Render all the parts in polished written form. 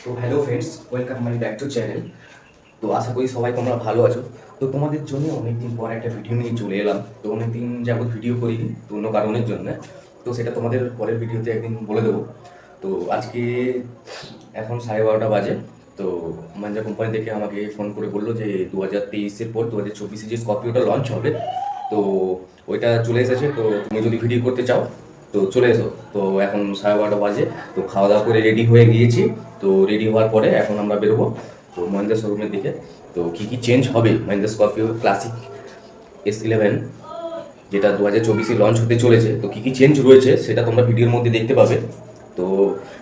তো hello friends, welcome my back to channel. তো আশা করি সবাই তোমরা ভালো আছো। তো তোমাদের জন্য অনেকদিন পর একটা ভিডিও নিয়ে চলে এলাম। তো অনেকদিন যাবত ভিডিও করিনি, তো অন্য কারণের জন্য। তো সেটা তোমাদের পরের ভিডিওতে একদিন বলে দেবো। তো আজকে এখন 12:30 বাজে। তো মাঞ্জা কোম্পানি থেকে আমাকে ফোন করে বললো যে 2023-এর পর 2024-এ যে স্করপিওটা লঞ্চ হবে, তো ওইটা চলে এসেছে। তো তুমি যদি ভিডিও করতে চাও তো চলে এসো। তো এখন 12:30 বাজে। তো খাওয়া দাওয়া করে রেডি হয়ে গিয়েছি। তো রেডি হওয়ার পরে এখন আমরা বেরোবো তো মহিন্দ্রা শোরুমের দিকে। তো কী কী চেঞ্জ হবে মহিন্দ্রা স্করপিও ক্লাসিক S11, যেটা 2024-এ লঞ্চ হতে চলেছে, তো কী কী চেঞ্জ রয়েছে সেটা তোমরা ভিডিওর মধ্যে দেখতে পাবে। তো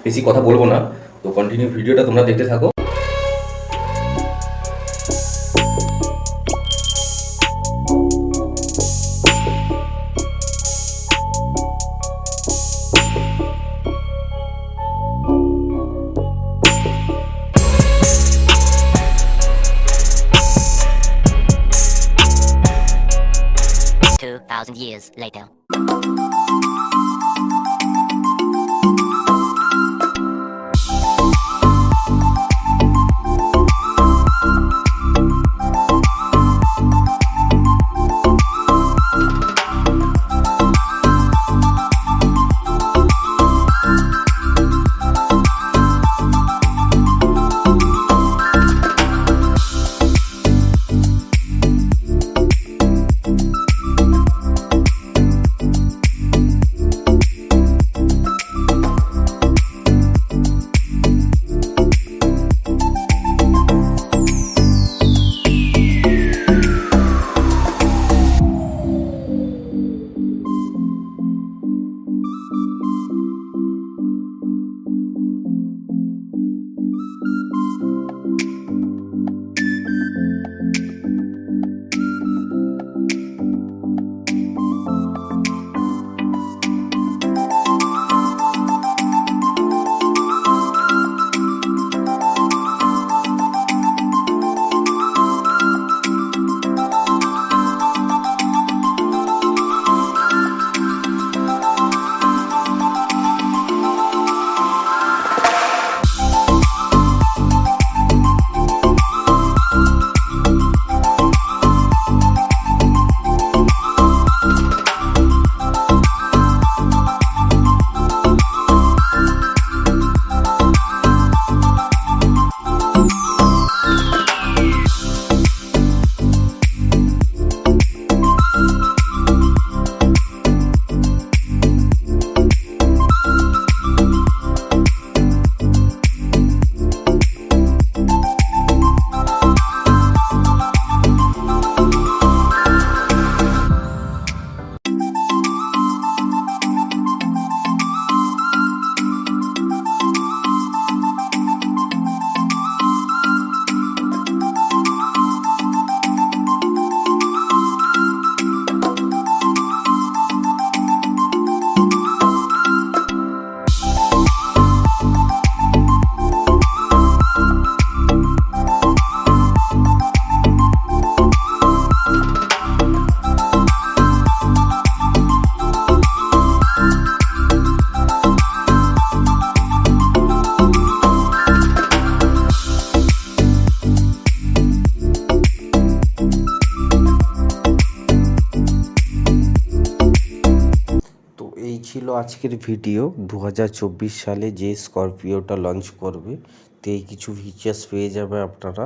বেশি কথা বলবো না, তো কন্টিনিউ ভিডিওটা তোমরা দেখতে থাকো। 2,000 years later. এই ছিল আজকের ভিডিও। 2024 সালে যে স্করপিওটা লঞ্চ করবে, তো এই কিছু ফিচার্স পেয়ে যাবে আপনারা।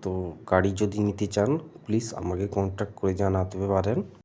তো গাড়ি যদি নিতে চান প্লিজ আমাকে কন্ট্যাক্ট করে জানাতে পারেন।